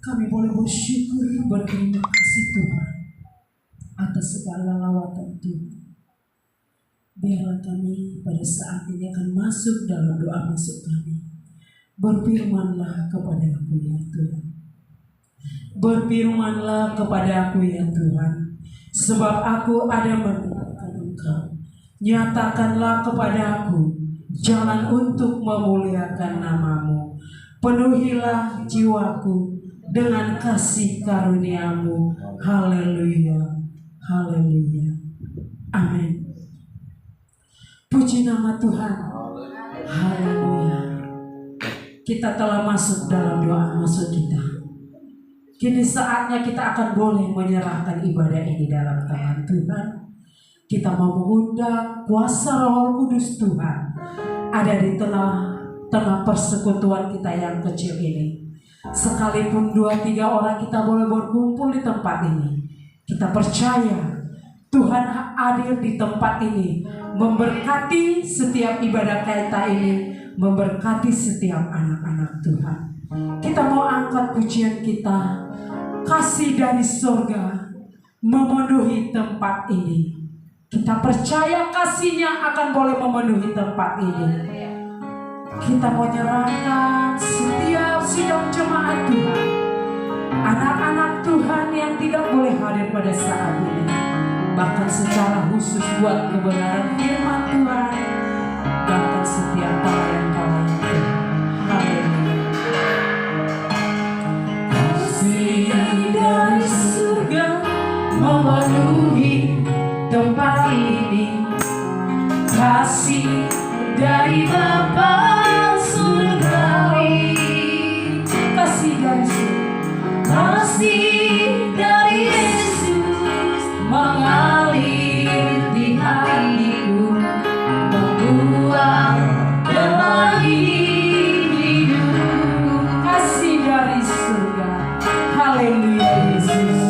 Kami boleh bersyukur, berterima kasih Tuhan atas segala lawatan Tuhan. Biarlah kami pada saat ini akan masuk dalam doa masuk kami. Berfirmanlah kepada aku ya Tuhan. Berfirmanlah kepadaku ya Tuhan, sebab aku ada mendengarkan Engkau. Nyatakanlah kepadaku jalan untuk memuliakan nama-Mu. Penuhilah jiwaku dengan kasih karunia-Mu. Haleluya, haleluya, amin. Puji nama Tuhan, haleluya. Kita telah masuk dalam doa masuk kita. Kini saatnya kita akan boleh menyerahkan ibadah ini dalam tangan Tuhan. Kita mau mengundang kuasa Roh Kudus Tuhan ada di tengah persekutuan kita yang kecil ini. Sekalipun 2-3 orang kita boleh berkumpul di tempat ini, kita percaya Tuhan hadir di tempat ini, memberkati setiap ibadah kita ini, memberkati setiap anak-anak Tuhan. Kita mau angkat pujian kita, kasih dari surga memenuhi tempat ini. Kita percaya kasih-Nya akan boleh memenuhi tempat ini. Kita mau nyerahkan setiap sidang jemaat Tuhan, anak-anak Tuhan yang tidak boleh hadir pada saat ini, bahkan secara khusus buat kebenaran firman Tuhan, bahkan setiap pelayan-pelayan Tuhan. Haleluya. Kasih dari surga memenuhi tempat ini, kasih dari Bapa surgawi, kasih dari surga, kasih dari Yesus mengalir di hatiku, membuat pelangi hidupku. Kasih dari surga, haleluya Yesus.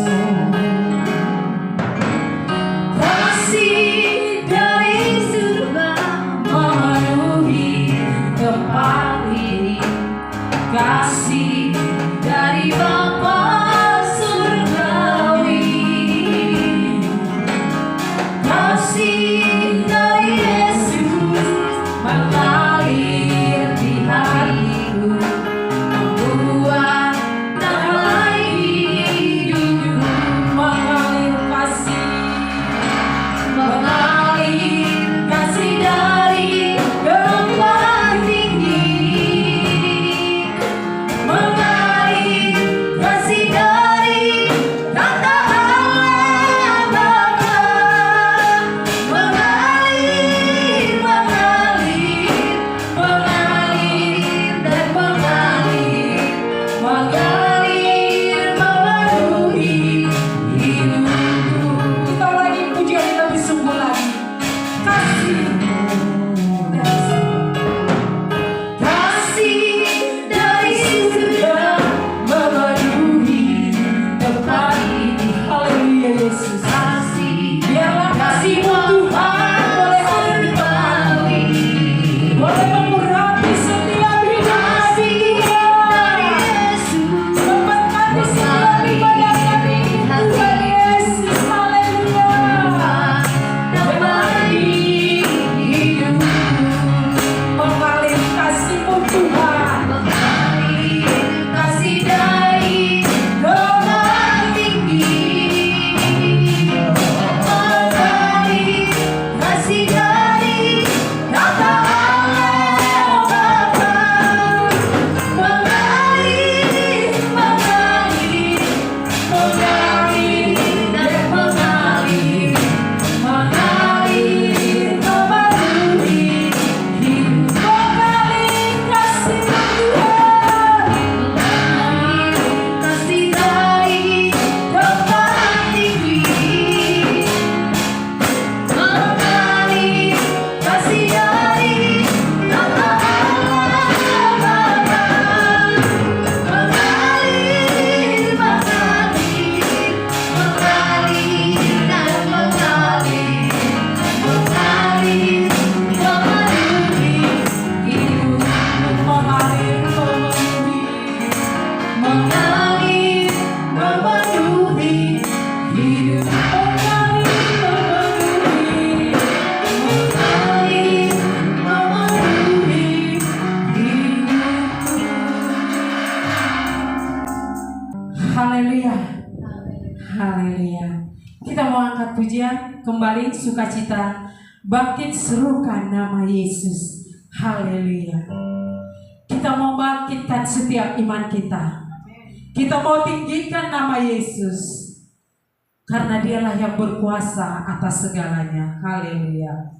Kasih dari Bapa surgawi, kasih dari Yesus mengalir di hatiku, membuat damai hidupku. Mengalir kasih, mengalir kasih dari tempat tinggi, Haleluya. Haleluya. Kita mau angkat pujian kembali, sukacita, bangkit serukan nama Yesus. Haleluya. Kita mau bangkitkan setiap iman kita. Kita mau tinggikan nama Yesus. Karena dialah yang berkuasa atas segalanya. Haleluya.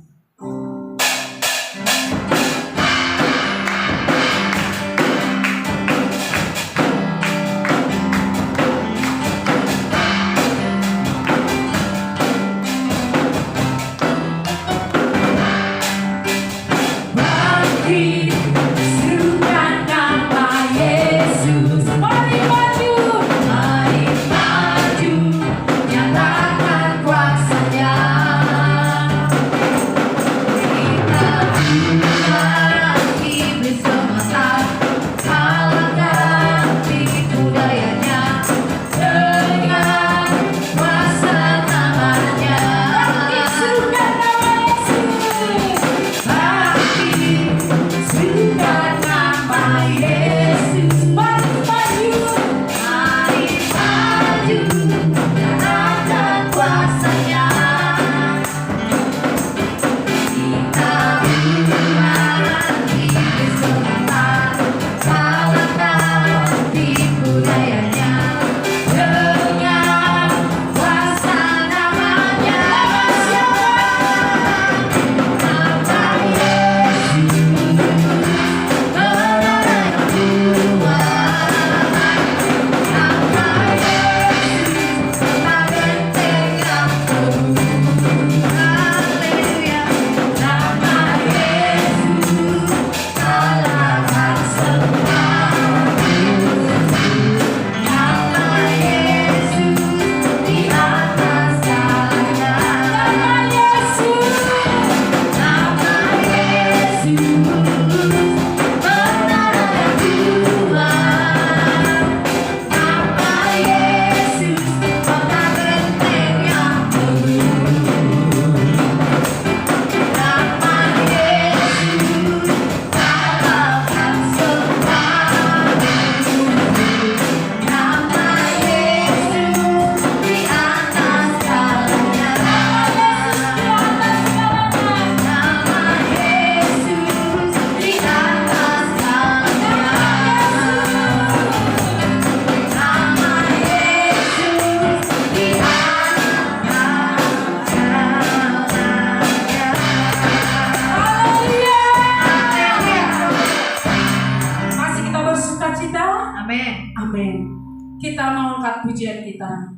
Kita mau angkat pujian kita.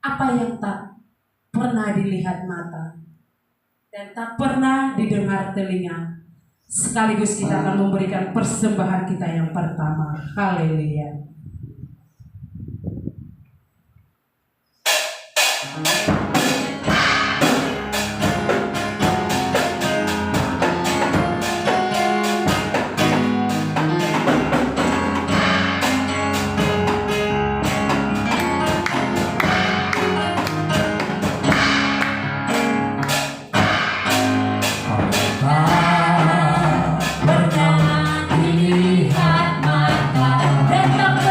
Apa yang tak pernah dilihat mata dan tak pernah didengar telinga, sekaligus kita akan memberikan persembahan kita yang pertama. Haleluya. Pernah dilihat mata dan tak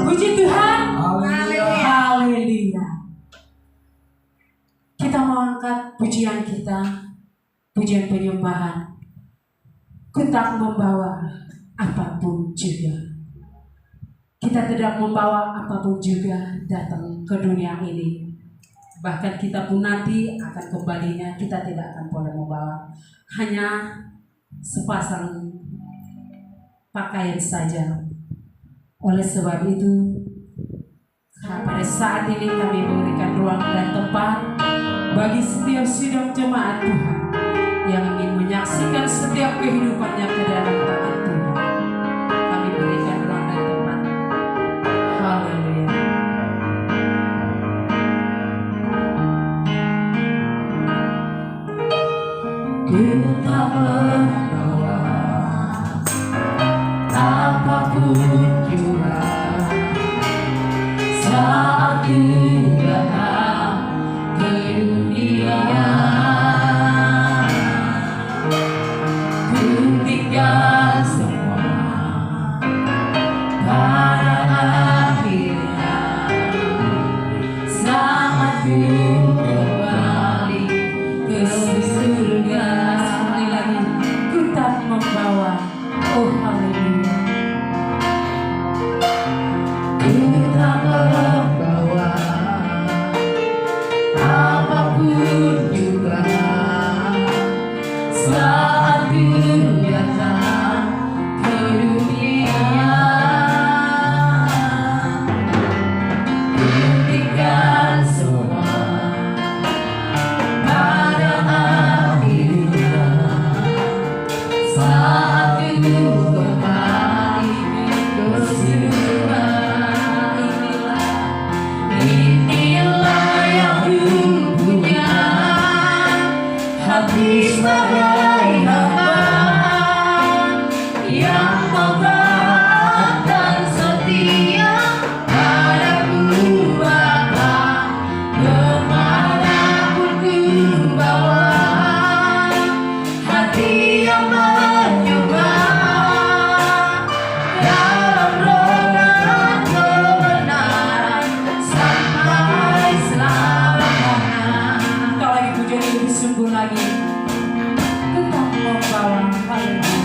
Puji Tuhan. Haleluya. Kita mau angkat pujian kita, pujian penyembahan. Ku tak membawa apapun juga. Kita tidak membawa apapun juga datang ke dunia ini. Bahkan kita pun nanti akan kembalinya, kita tidak akan boleh membawa hanya sepasang pakaian saja. Oleh sebab itu, pada saat ini kami memberikan ruang dan tempat bagi setiap sidang jemaat Tuhan yang ingin menyaksikan setiap kehidupannya ke dalam tangan Tuhan. Kami berikan ruang dan tempat. Haleluya. Kita membawa apapun juga saat kita ke dunia. Ku tinggal semua pada akhirnya. Selamat ku kembali ke surga. Sekali lagi, ku tak membawa. Oh haleluya. Kita membawa apapun juga saat Ku datang ke dunia. Ku tinggal semua pada akhirnya. Saat Ku kembali ke surga. Inilah yang Ku punya, hati sebagai hamba yang mau taat dan setia padamu Bapa. Kemanapun Ku bawa, hati yang menyembah dalam roh dan kebenaran sampai selamanya. Engkau lagi pujian lebih sungguh lagi. Tetap membawa haleluya.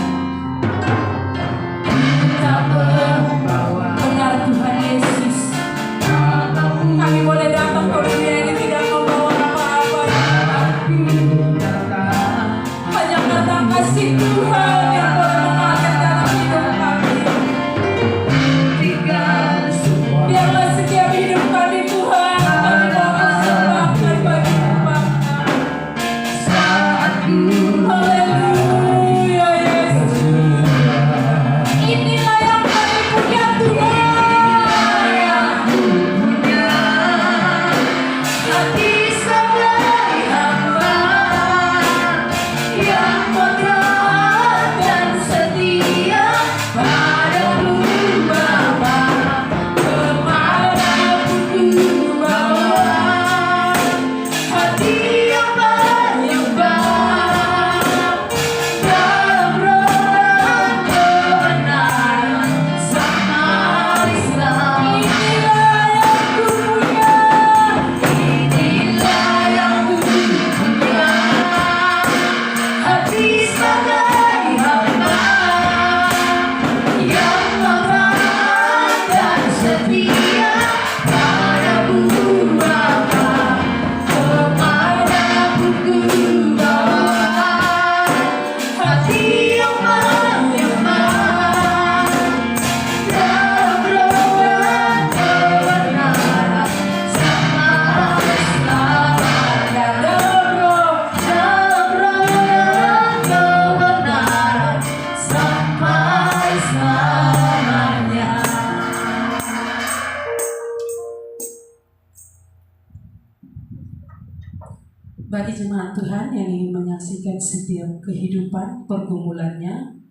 Bagi jemaat Tuhan yang ingin menyaksikan setiap kehidupan pergumulannya,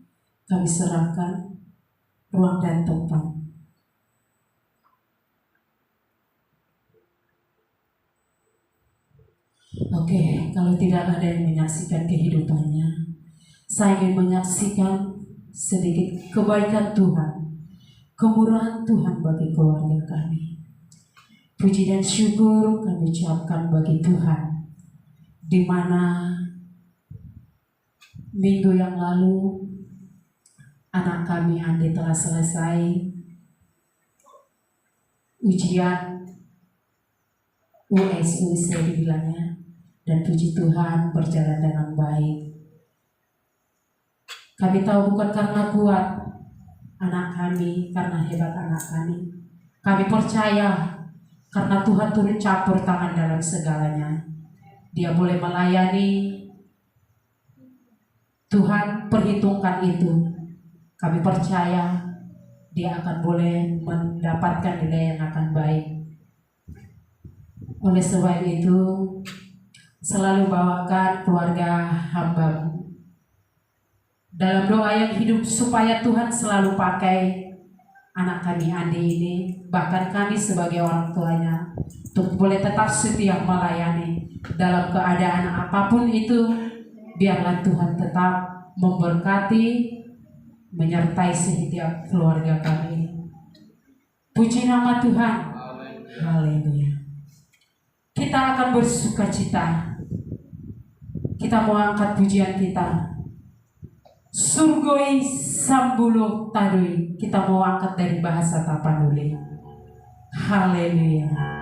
kami serahkan ruang dan tempat. Oke, kalau tidak ada yang menyaksikan kehidupannya, saya ingin menyaksikan sedikit kebaikan Tuhan, kemurahan Tuhan bagi keluarga kami. Puji dan syukur kami ucapkan bagi Tuhan, di mana minggu yang lalu anak kami Andi telah selesai ujian USU saya dibilangnya, dan puji Tuhan berjalan dengan baik. Kami tahu bukan karena kuat anak kami, karena hebat anak kami. Kami percaya karena Tuhan turut campur tangan dalam segalanya. Dia boleh melayani, Tuhan perhitungkan itu. Kami percaya dia akan boleh mendapatkan nilai yang akan baik. Oleh sebab itu, selalu bawakan keluarga hamba dalam doa yang hidup supaya Tuhan selalu pakai anak kami Andi ini, bahkan kami sebagai orang tuanya, untuk boleh tetap setia melayani dalam keadaan apapun itu. Biarlah Tuhan tetap memberkati, menyertai setiap keluarga kami. Puji nama Tuhan. Haleluya. Kita akan bersuka cita. Kita mau angkat pujian kita. Surgoi Sambulo Tadui. Kita mau angkat dari bahasa Tapanuli. Haleluya.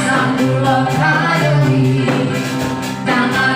Sambulo Tadui, tangan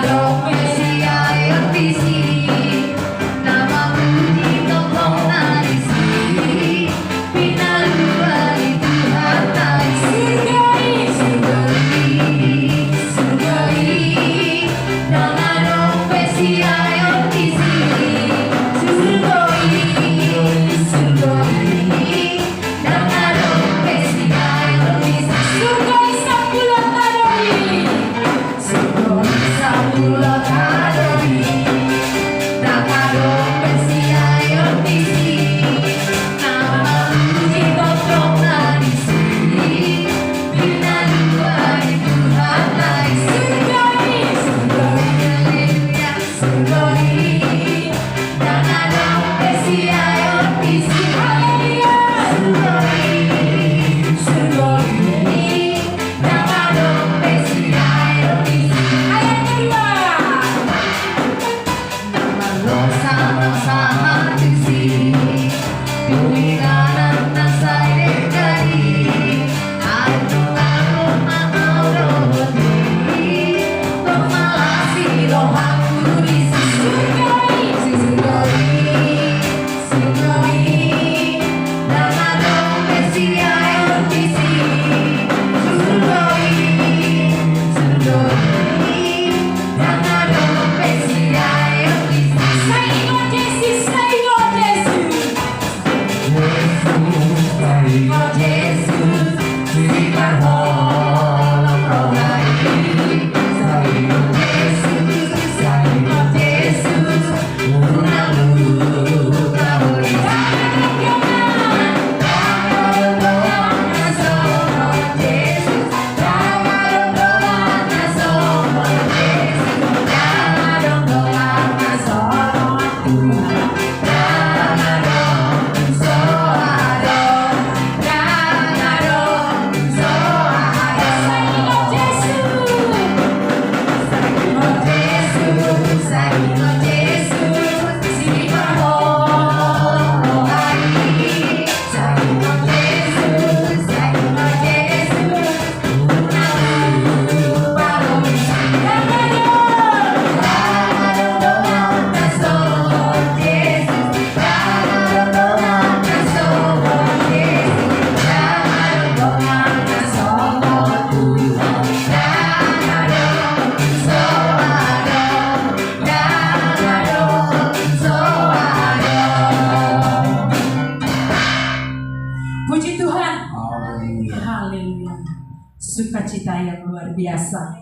sukacita yang luar biasa.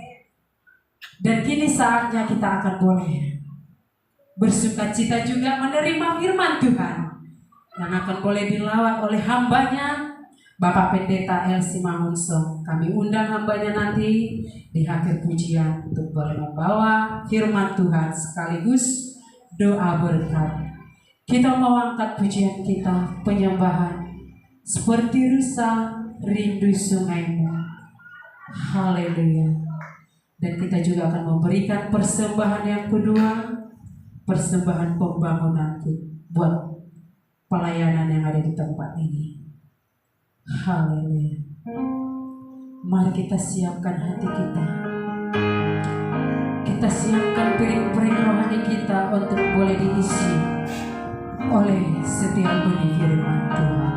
Dan kini saatnya kita akan boleh bersukacita juga menerima firman Tuhan yang akan boleh dilawak oleh hambanya Bapak Pendeta Elsi Mangunso. Kami undang hambanya nanti di akhir pujian untuk boleh membawa firman Tuhan sekaligus doa berkat. Kita mau angkat pujian kita, penyembahan seperti rusa rindu sungaimu. Haleluya. Dan kita juga akan memberikan persembahan yang kedua, persembahan pembangunan buat pelayanan yang ada di tempat ini. Haleluya. Mari kita siapkan hati kita. Kita siapkan piring-piring rohani kita untuk boleh diisi oleh setiap benih firman Tuhan.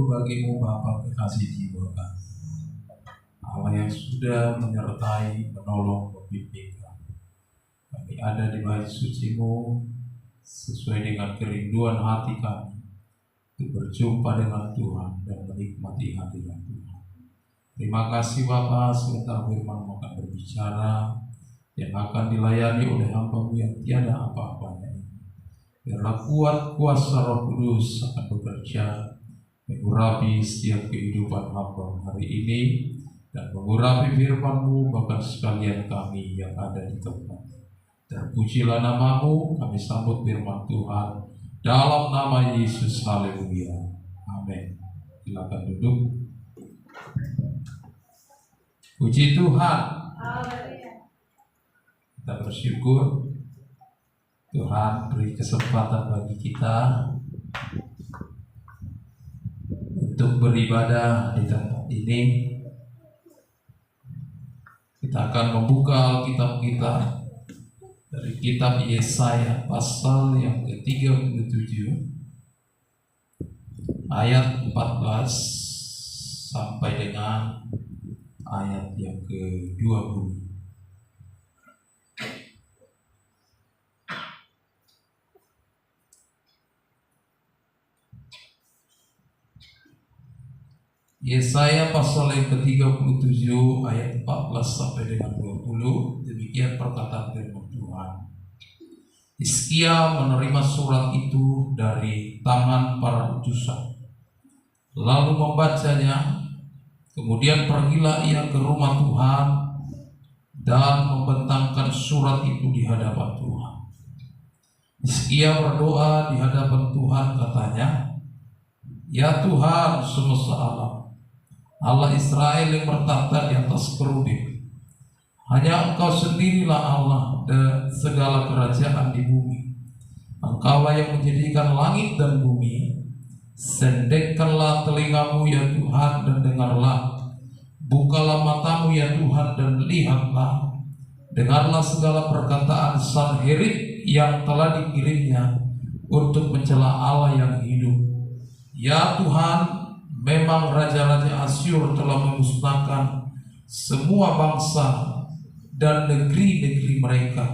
bagimu Bapa kekasih jiwa kami, Allah yang sudah menyertai, menolong, membimbing kami. Kami ada di bait suci-Mu sesuai dengan kerinduan hati kami untuk berjumpa dengan Tuhan dan menikmati hadirat Tuhan. Terima kasih Bapa, sebentar firman-Mu akan berbicara yang akan dilayani oleh hamba-Mu yang tiada apa-apanya ini. Biarlah kuat kuasa Roh Kudus akan bekerja mengurapi setiap kehidupan hamba hari ini dan mengurapi firman-Mu bahkan sekalian kami yang ada di tempat. Terpujilah nama-Mu, kami sambut firman Tuhan dalam nama Yesus. Haleluya. Amin. Silakan duduk. Puji Tuhan. Kita bersyukur Tuhan beri kesempatan bagi kita untuk beribadah di tempat ini. Kita akan membuka Alkitab kita dari kitab Yesaya pasal yang ke-37 ayat 14 sampai dengan ayat yang ke-20. Yesaya pasal yang ke-37 ayat 14 sampai dengan 20. Demikian perkataan firman Tuhan. Hizkia menerima surat itu dari tangan para utusan, lalu membacanya. Kemudian pergilah ia ke rumah Tuhan dan membentangkan surat itu di hadapan Tuhan. Hizkia berdoa di hadapan Tuhan, katanya, "Ya Tuhan semesta alam, Allah Israel yang bertahta di atas kerubim, hanya Engkau sendirilah Allah dan segala kerajaan di bumi. Engkaulah yang menjadikan langit dan bumi. Sendekkanlah telingamu ya Tuhan dan dengarlah. Bukalah matamu ya Tuhan dan lihatlah. Dengarlah segala perkataan Sanherib yang telah dikirimnya untuk mencela Allah yang hidup. Ya Tuhan, memang raja-raja Asyur telah memusnahkan semua bangsa dan negeri-negeri mereka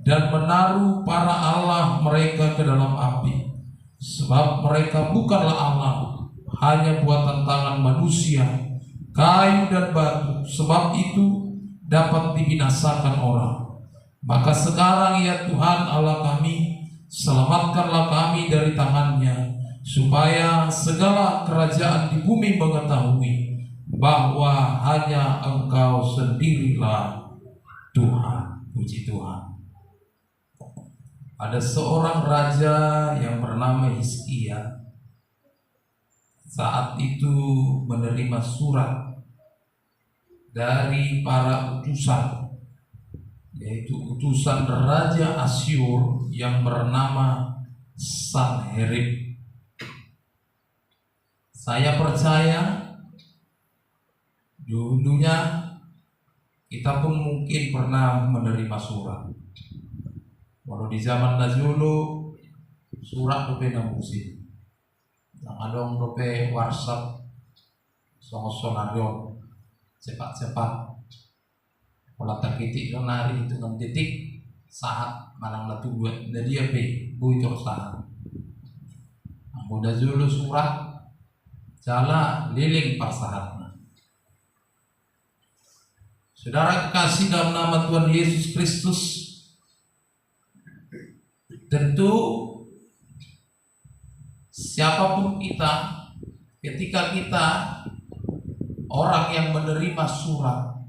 dan menaruh para Allah mereka ke dalam api, sebab mereka bukanlah Allah, hanya buatan tangan manusia, kayu dan batu, sebab itu dapat dibinasakan orang. Maka sekarang ya Tuhan Allah kami, selamatkanlah kami dari tangannya, supaya segala kerajaan di bumi mengetahui bahwa hanya Engkau sendirilah Tuhan." Puji Tuhan. Ada seorang raja yang bernama Hizkia. Saat itu menerima surat dari para utusan, yaitu utusan Raja Asyur yang bernama Sanherib. Saya percaya dulunya kita pun mungkin pernah menerima surat. Walau di zaman dahulu surat dope namusi, yang adong dope WhatsApp, songosonagon, cepat-cepat. Kalau tak kitik nari hitungan detik saat malang latu buat dia pe itu saat. Mudah dulu surat jala liling parsahatna. Saudara kekasih dalam nama Tuhan Yesus Kristus, tentu siapapun kita, ketika kita orang yang menerima surat,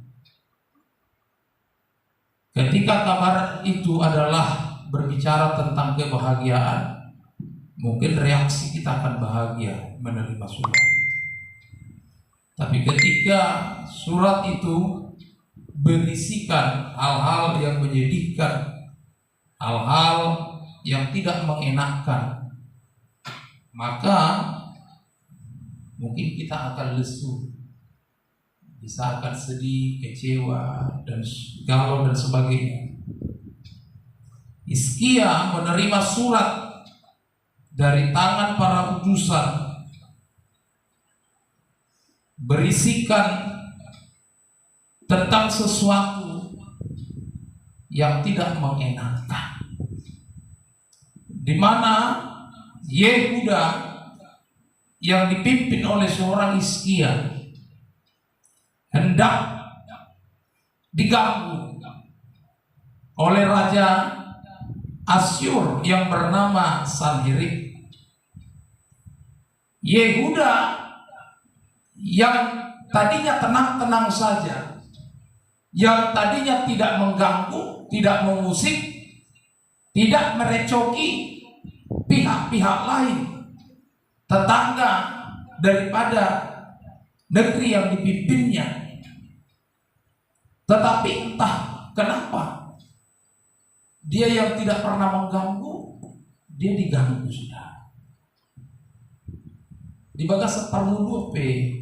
ketika kabar itu adalah berbicara tentang kebahagiaan, mungkin reaksi kita akan bahagia menerima surat itu. Tapi ketika surat itu berisikan hal-hal yang menyedihkan, hal-hal yang tidak mengenakkan, maka mungkin kita akan lesu, bisa akan sedih, kecewa, dan galau dan sebagainya. Hizkia menerima surat dari tangan para utusan berisikan tentang sesuatu yang tidak mengenakan, di mana Yehuda yang dipimpin oleh seorang Hizkia hendak diganggu oleh Raja Asyur yang bernama Sanherib. Yehuda yang tadinya tenang-tenang saja, yang tadinya tidak mengganggu, tidak mengusik, tidak merecoki pihak-pihak lain, tetangga daripada negeri yang dipimpinnya. Tetapi entah kenapa dia yang tidak pernah mengganggu, dia diganggu sudah. Di bagas permudupe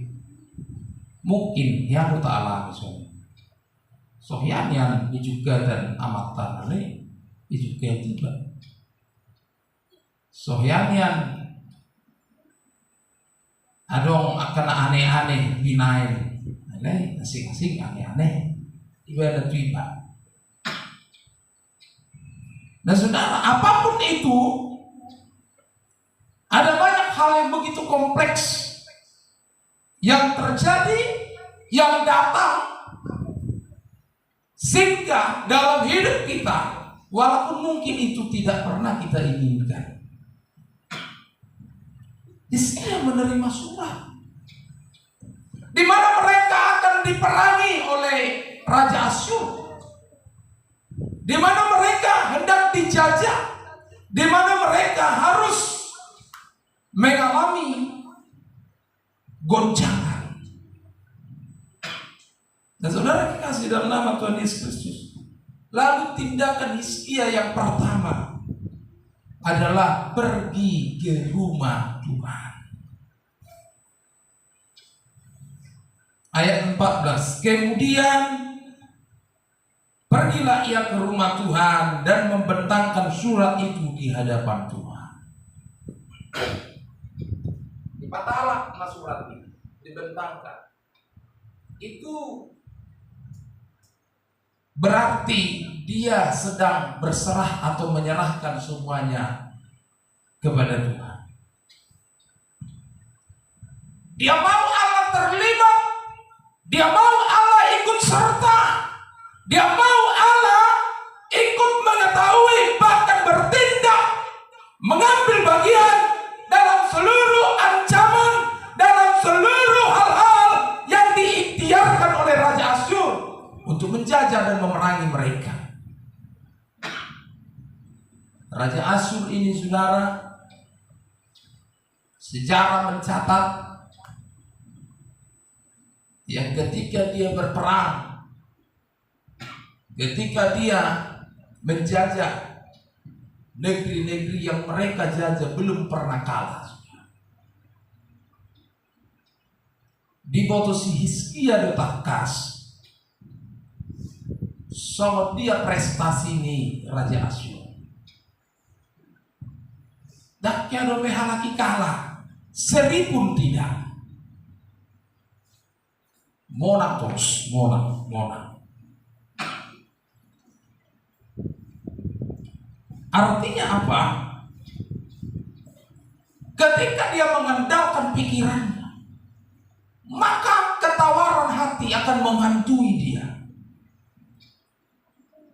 mungkin yang kita alami Sohyanian juga dan amatan ini juga tidak. Sohyanian adong akan aneh-aneh binain, asing-asing aneh-aneh ibadah tiba. Nah saudara, apapun itu, ada banyak hal yang begitu kompleks yang terjadi, yang datang, sehingga dalam hidup kita, walaupun mungkin itu tidak pernah kita inginkan, Hizkia menerima surat di mana mereka akan diperangi oleh Raja Asyur, di mana mereka hendak dijajah, di mana mereka harus mengalami goncangan. Dan saudara kekasih dalam nama Tuhan Yesus Kristus, lalu tindakan Hizkia yang pertama adalah pergi ke rumah Tuhan. Ayat 14, kemudian pergilah ia ke rumah Tuhan dan membentangkan surat itu di hadapan Tuhan. Dipatahlah surat ini, dibentangkan. Itu berarti dia sedang berserah atau menyerahkan semuanya kepada Tuhan. Dia mau Allah terlibat, dia mau Allah ikut serta, dia mau Allah ikut mengetahui, bahkan bertindak, mengambil bagian dalam seluruh ancaman, dalam seluruh hal-hal yang diikhtiarkan oleh Raja Asyur untuk menjajah dan memerangi mereka. Raja Asyur ini saudara, sejarah mencatat yang ketika dia berperang, ketika dia menjajah negeri-negeri yang mereka jajah, belum pernah kalah. Di posisi Hizkia detakas, so dia prestasi ini Raja Asyur. Dak kaya do mehalaki kalah, seri pun tidak. Monang terus, monang. Artinya apa? Ketika dia mengandalkan pikirannya, maka ketawaran hati akan menghantui dia.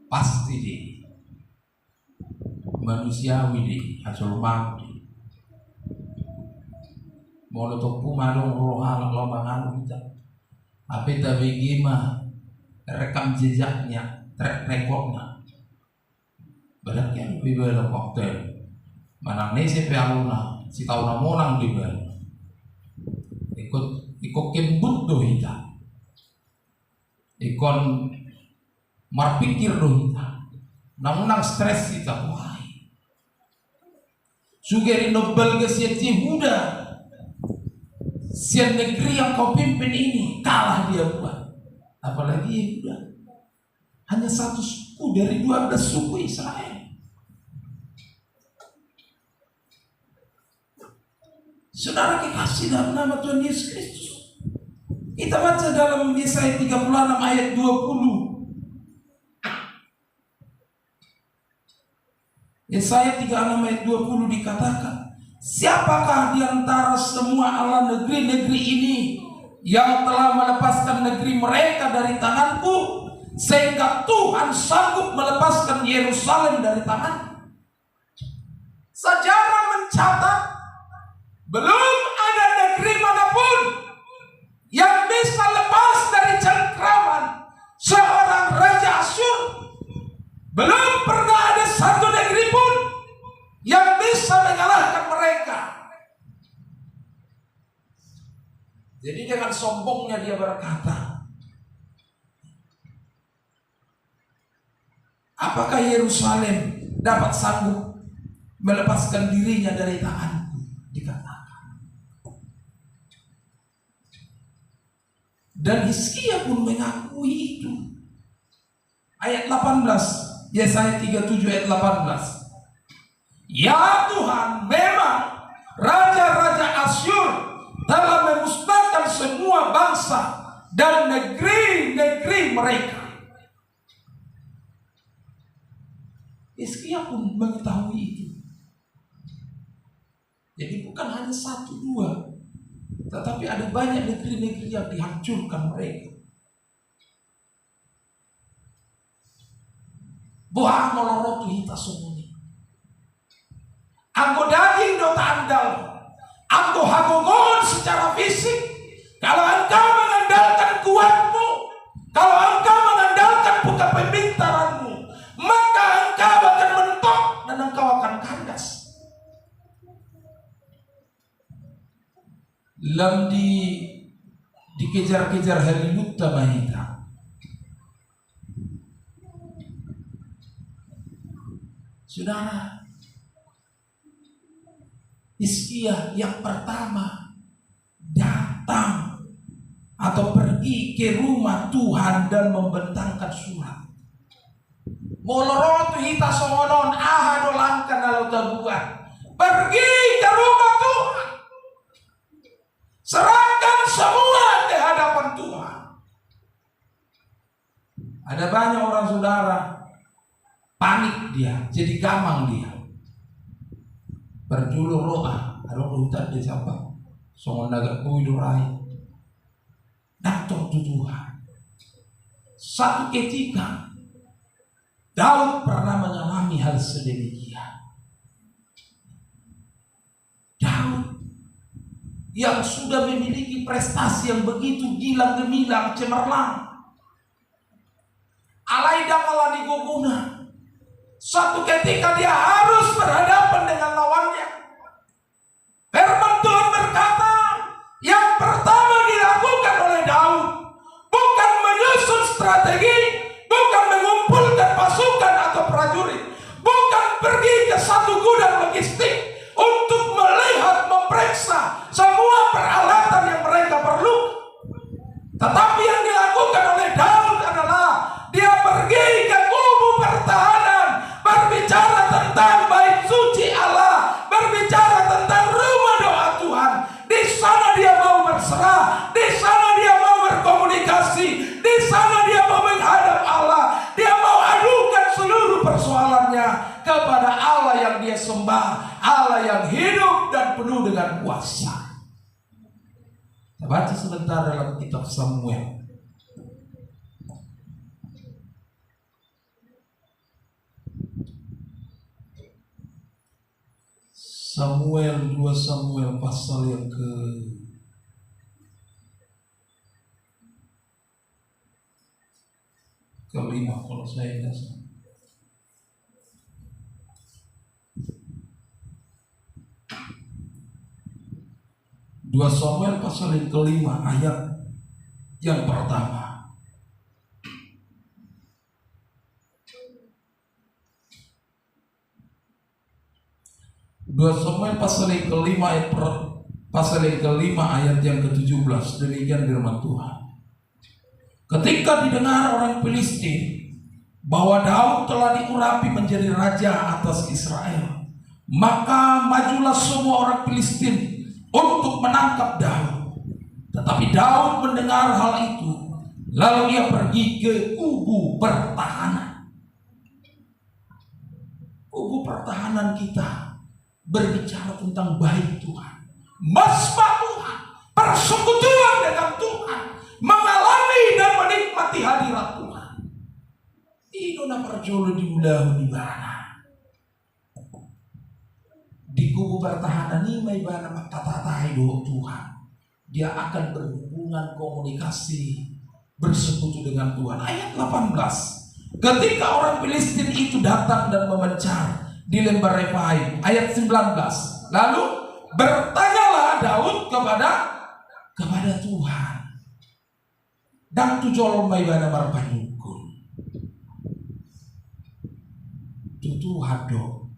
Pasti dia manusiawi di hasil mati. Mau letok pumadong roh alam lobangan kita. Apa itu mah rekam jejaknya, track recordnya. Berarti yang lebih banyak waktu. Mana nih si pialuna, si tahu namonang di bawah. Ikut kembut doh kita. Ikon marpikir doh kita. Namunang stres kita. Wah. Sugeri nobel ke siat Yehuda. Sian negeri yang kau pimpin ini kalah dia buat. Apalagi Yehuda. Hanya satu suku dari 12 suku Israel. Saudara kekasih dalam nama Tuhan Yesus Kristus, Kita baca dalam Yesaya 36 ayat 20. Yesaya 36 ayat 20 dikatakan, siapakah di antara semua Allah negeri-negeri ini yang telah melepaskan negeri mereka dari tanganku, sehingga Tuhan sanggup melepaskan Yerusalem dari tanganku? Sejarah mencatat belum ada negeri manapun yang bisa lepas dari cengkraman seorang Raja Asyur. Belum pernah ada satu negeri pun yang bisa mengalahkan mereka. Jadi dengan sombongnya dia berkata, apakah Yerusalem dapat sanggup melepaskan dirinya dari tanganku? Dikatakan. Dan Hizkia pun mengakui itu. Ayat 18, Yesaya 37 ayat 18. Ya Tuhan, memang raja-raja Asyur telah memusnahkan semua bangsa dan negeri-negeri mereka. Hizkia pun mengetahui itu. Jadi bukan hanya satu dua, tetapi ada banyak negeri-negeri yang dihancurkan mereka. Buah molorotu hita sumuni. Anggo daging dota andal. Anggo hagongon secara fisik. Kalau engkau mengandalkan kuatmu, kalau engkau mengandalkan buka pembintaranmu, maka engkau akan mentok dan engkau akan kandas. Lam dikejar-kejar Hollywood tamahita. Saudara, Hizkia yang pertama datang atau pergi ke rumah Tuhan dan membentangkan surat. Molorotu hita songonon ahadolangkan lalu tabuan. Pergi ke rumah Tuhan. Serahkan semua di hadapan Tuhan. Ada banyak orang saudara panik dia, jadi gamang dia. Berjulur roa, ada hutan di siapa? Songon naga kuidurai. Datang tu Tuhan. Satu ketika Daud pernah mengalami hal sedemikian. Daud yang sudah memiliki prestasi yang begitu gilang gemilang cemerlang, alai dangala diguguna. Suatu ketika dia harus berhadapan dengan lawannya. Firman Tuhan berkata, yang pertama dilakukan oleh Daud bukan menyusun strategi, bukan mengumpulkan pasukan atau prajurit, bukan pergi ke satu gudang logistik untuk melihat, memeriksa semua peralatan yang mereka perlu. Tetapi yang dilakukan oleh Daud adalah dia pergi ke kubu pertahanan, berbicara tentang bait suci Allah, berbicara tentang rumah doa Tuhan. Di sana dia mau berserah, di sana dia mau berkomunikasi, di sana dia mau menghadap Allah. Dia mau adukan seluruh persoalannya kepada Allah yang dia sembah, Allah yang hidup dan penuh dengan kuasa. Kita baca sebentar dalam kitab Samuel. Samuel 2 Samuel pasal yang kelima kalau saya tidak salah. 2 Samuel pasal yang kelima ayat yang pertama. 2 Samuel pasal yang kelima ayat yang ke-17. Demikian firman Tuhan. Ketika didengar orang Filistin bahwa Daud telah diurapi menjadi raja atas Israel, maka majulah semua orang Filistin untuk menangkap Daud. Tetapi Tetapi Daud mendengar hal itu, lalu ia pergi ke kubu pertahanan. Kubu pertahanan kita berbicara tentang baik Tuhan, mesbah Tuhan, persekutuan dengan Tuhan, mengalami dan menikmati hadirat Tuhan. Idona perjolo di udah di mana? Di kubu pertahanan ini may bana magtatatay do Tuhan. Dia akan berhubungan komunikasi bersekutu dengan Tuhan. Ayat 18. Ketika orang Filistin itu datang dan memencar di lembah Refaim. Ayat 19. Lalu bertanyalah Daud kepada Tuhan. Dan tujolong may bana marpanyukun. Tuhan do.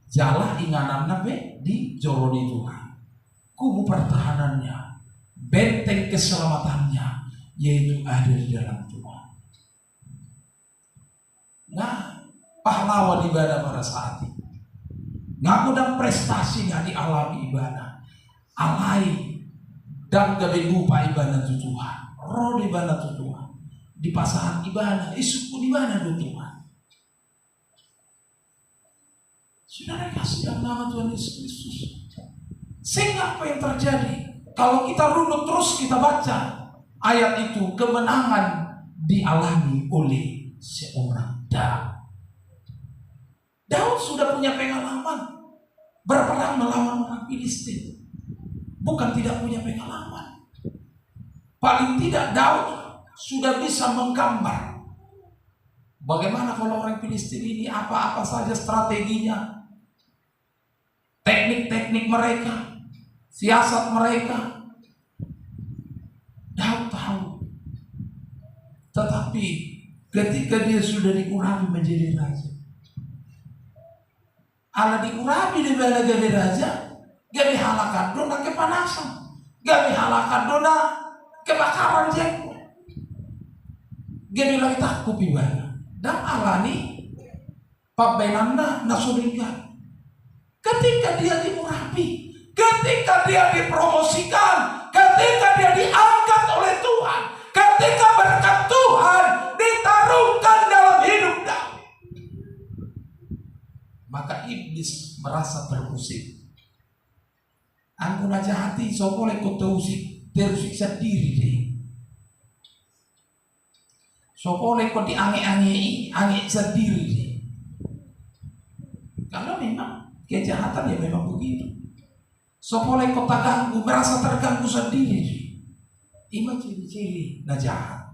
Jalah inganan nabe di joroni Tuhan. Kubu pertahanannya, benteng keselamatannya, yaitu ada di dalam Tuhan. Nah, pahlawan ibadah pada saat itu. Ngaku dan prestasi nggak dialami ibadah. Alai dan gabe lupa ibadah itu Tuhan. Roh ibadah itu Tuhan. Di pasangan ibadah, isuku ibadah itu Tuhan. Saudara kasih dalam nama Tuhan Yesus Kristus. Sehingga apa yang terjadi? Kalau kita runut terus kita baca ayat itu, kemenangan dialami oleh seorang Daud. Daud sudah punya pengalaman berperang melawan orang Filistin. Bukan tidak punya pengalaman. Paling tidak Daud sudah bisa menggambar bagaimana kalau orang Filistin ini apa-apa saja strateginya, teknik-teknik mereka, siasat mereka. Daud tahu. Tetapi ketika dia sudah diurapi menjadi raja, Allah diurapi di bala gawe raja, gawe halakan dona kepanasan, gawe halakan dona kebakaran jenggot, gawe lagi takut ibadah. Dan Allah ni pabenanda nasuringan. Ketika dia diurapi, ketika dia dipromosikan, ketika dia diangkat oleh Tuhan, ketika berkat Tuhan ditaruhkan dalam hidup Daud, maka iblis merasa terusik. Anggun aja hati, so boleh kau tersiksa diri deh. So boleh kau diange-ange sendiri deh. Kalau memang kejahatan ya memang begitu. So boleh kau terganggu, merasa terganggu sendiri. Ima ciri-ciri nah jahat.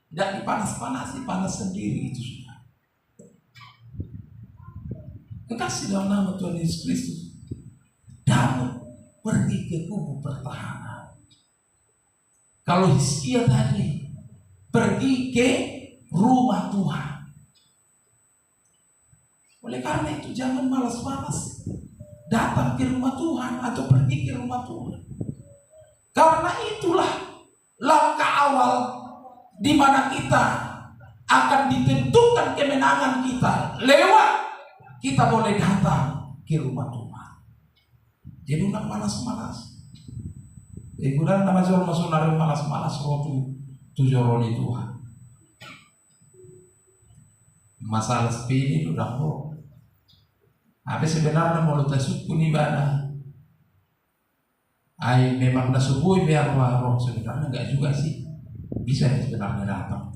Tidak dipanas-panasi, panas sendiri itu sudah. Kekasih dalam nama Tuhan Yesus Kristus, Daud pergi ke kubu pertahanan. Kalau Hizkia tadi pergi ke rumah Tuhan. Oleh karena itu jangan malas-malas datang ke rumah Tuhan atau pergi ke rumah Tuhan. Karena itulah langkah awal di mana kita akan ditentukan kemenangan kita lewat kita boleh datang ke rumah Tuhan. Jadi nak malas-malas. Ikutan nama Tuhan masuk narik malas-malas rotu tujoroni Tuhan. Masalah sepi ini udah kok. Habis sebenarnya mau tasuk pun ibadah. Memang nasubui biar roh sebenarnya enggak juga sih. Bisa sebenarnya datang.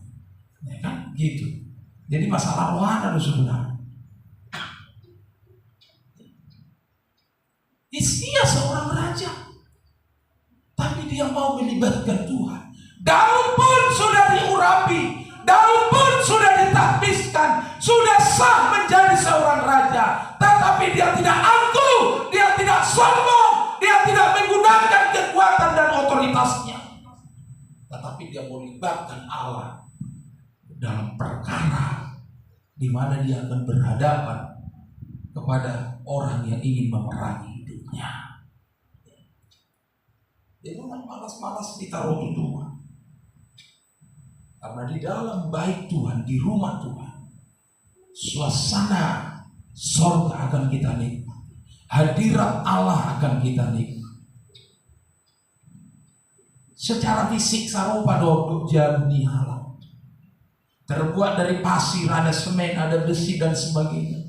Ya kan? Gitu. Jadi masalah rohani itu sebenarnya. Hizkia seorang raja, tapi dia mau melibatkan Tuhan. Daud pun sudah diurapi, Daud pun sudah ditakbiskan, sudah sah menjadi seorang raja. Tetapi dia tidak angkuh, dia tidak sombong, dia tidak menggunakan kekuatan dan otoritasnya. Tetapi dia melibatkan Allah dalam perkara di mana dia akan berhadapan kepada orang yang ingin memerangi hidupnya. Jadi malas-malas ditaruh di Tuhan. Karena di dalam baik Tuhan, di rumah Tuhan, suasana sorga akan kita nikmati, hadirat Allah akan kita nikmati. Secara fisik sarupa dodok jalan ni halang. Terbuat dari pasir, ada semen, ada besi dan sebagainya.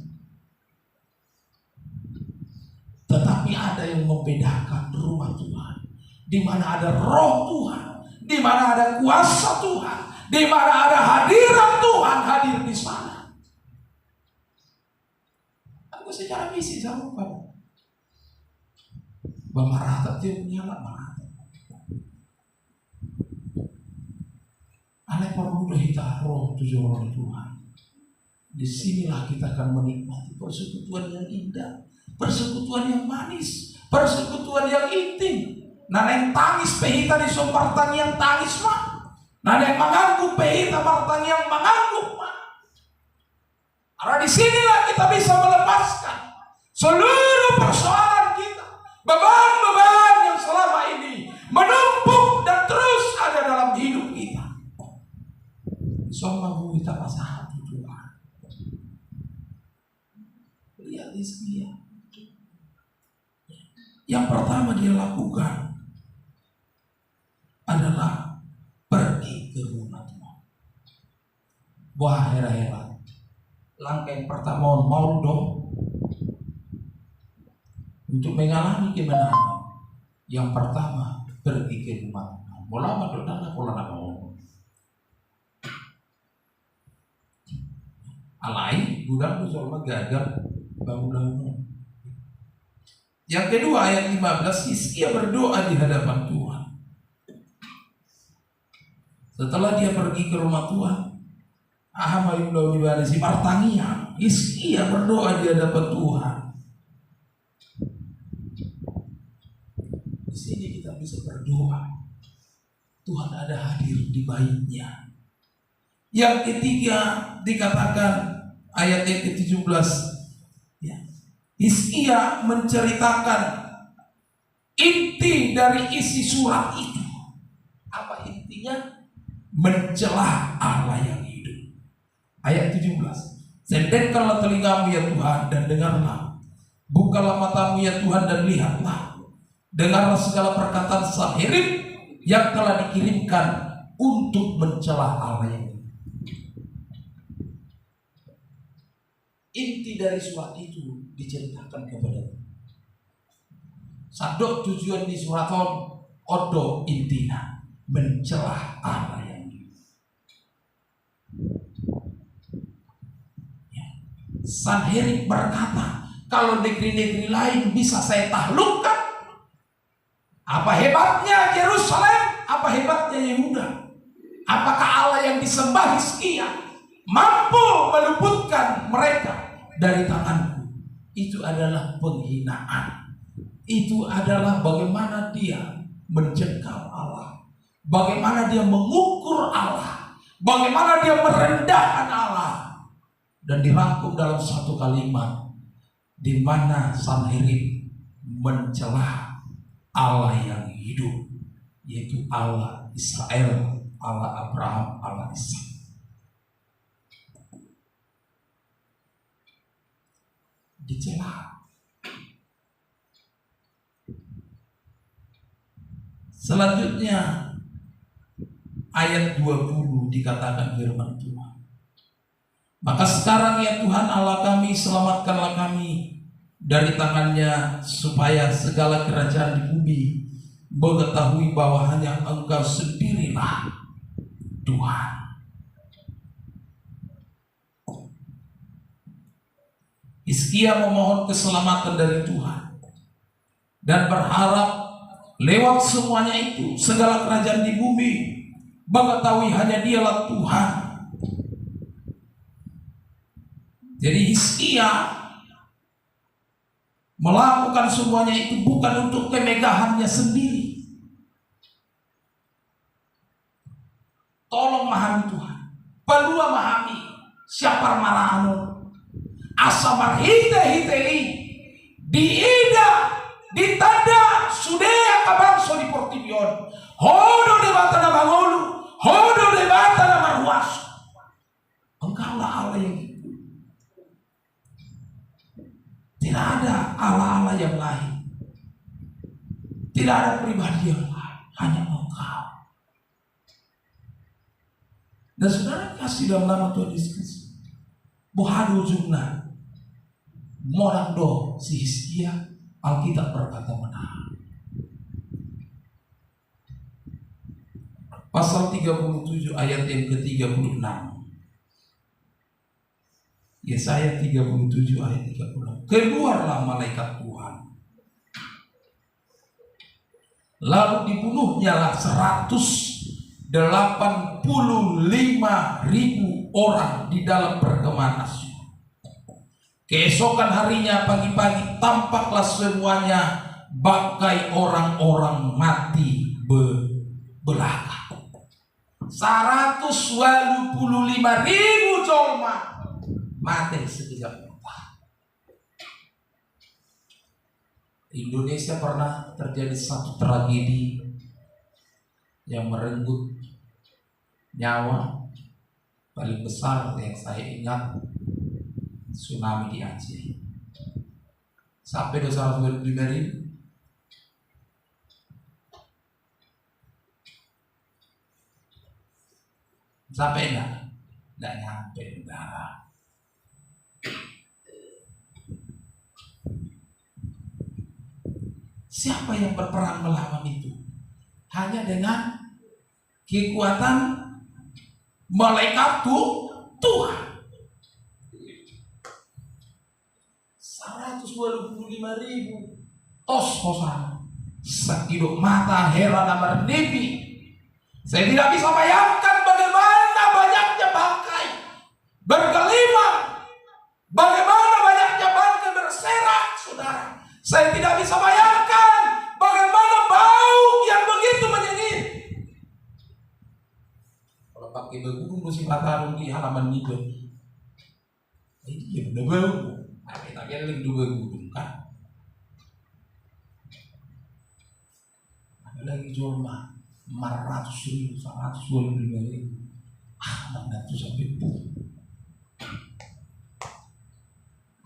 Tetapi ada yang membedakan rumah Tuhan, di mana ada roh Tuhan, di mana ada kuasa Tuhan, di mana ada hadirat Tuhan hadir di sana. Aku secara fisik sarupa. Bamarata dia nyala marata. Alai perlu kita roh tujuh orang Tuhan. Disinilah kita akan menikmati persekutuan yang indah, persekutuan yang manis, persekutuan yang intim. Nana yang tangis pehita di sompartang yang tangis mah. Nana yang mengangguk pehita partang yang mengangguk mah. Karena disinilah kita bisa melepaskan seluruh persoalan kita, beban-beban yang selama ini menumpuk dan terus ada dalam hidup kita. Semua kita pasah hati Tuhan. Lihat Hizkia. Yang pertama dia lakukan adalah pergi ke rumah Tuhan. Wah heran-heran. Langkah yang pertama mau dong untuk mengalami kemenangan. Yang pertama pergi ke rumah Tuhan. Bola madon dan bola mau. Alai budak itu soalnya gagal bangunan. Yang kedua ayat 15, Hizkia berdoa di hadapan Tuhan. Setelah dia pergi ke rumah Tuhan, Ahamayullah si Martangia, Hizkia berdoa di hadapan Tuhan. Di sini kita bisa berdoa. Tuhan ada hadir di baitnya. Yang ketiga dikatakan ayat yang ke-17, ya. Hizkia menceritakan inti dari isi surat itu. Apa intinya? Mencelah Allah yang hidup. Ayat 17. Sendekkanlah telingamu ya Tuhan dan dengarlah. Bukalah matamu ya Tuhan dan lihatlah. Dengarlah segala perkataan Sanherib yang telah dikirimkan untuk mencelah Allah yang hidup. Inti dari surat itu diceritakan kepada kita. Sadok tujuan di surat odo intina mencelah Allah yang hidup. Ya. Sanherib berkata, kalau negeri-negeri lain bisa saya taklukkan, apa hebatnya Yerusalem? Apa hebatnya Yehuda? Apakah Allah yang disembah Hizkia mampu meluputkan mereka dari tanganku? Itu adalah penghinaan. Itu adalah bagaimana dia mencengkam Allah, bagaimana dia mengukur Allah, bagaimana dia merendahkan Allah. Dan dirangkum dalam satu kalimat, di mana Sanherib mencela Allah yang hidup, yaitu Allah Israel, Allah Abraham, Allah Ishak. Dicela. Selanjutnya ayat 20 dikatakan firman Tuhan. Maka sekarang ya Tuhan Allah kami, selamatkanlah kami dari tangannya, supaya segala kerajaan di bumi mengetahui bahwa hanya Engkau sendirilah Tuhan. Hizkia memohon keselamatan dari Tuhan dan berharap lewat semuanya itu segala kerajaan di bumi mengetahui hanya Dialah Tuhan. Jadi Hizkia melakukan semuanya itu bukan untuk kemegahannya sendiri. Tolong memahami Tuhan. Perlu memahami siapa marahmu. Asamar hite-hitei diida ditanda sudea kabangso di Portibion hodo de batana bangolu hodo de batana marhuas. Engkaulah Allah yang hidup. Tidak ada Allah-Allah yang lain, tidak ada pribadi yang lain, hanya Engkau. engkau. Dan saudara kasih dalam nama Tuhan Yesus Kristus. Bohado ujungna. Morang do si Hizkia Alkitab berkata benar. Pasal 37 ayat yang ke-36. Yesaya 37 ayat 36. Keluarlah malaikat Tuhan. Lalu dibunuhnya lah 185.000 orang di dalam perkemahan Asyur. Keesokan harinya pagi-pagi tampaklah semuanya bagai orang-orang mati belaka. 185.000 jolma mati sekejap mata. Indonesia pernah terjadi satu tragedi yang merenggut nyawa paling besar yang saya ingat, tsunami di Aceh. Sampai 225.000. Sampai enggak nyampe negara. Siapa yang berperang melawan itu? Hanya dengan kekuatan malaikat Tuhan. 125.000 tos-tosan sakidok mata heran amar nepi. Saya tidak bisa bayangkan bagaimana banyaknya bangkai bergelimang, bagaimana banyaknya bangkai berserak, saudara. Saya tidak bisa bayangkan bagaimana bau yang begitu menyengit. Kalau pakai bergudung musim Nataru di halaman itu, ini udah bau. Kita lagi dua gudung kan. Ada lagi jolma 400.000, 125.000. Mana tuh sampai pun.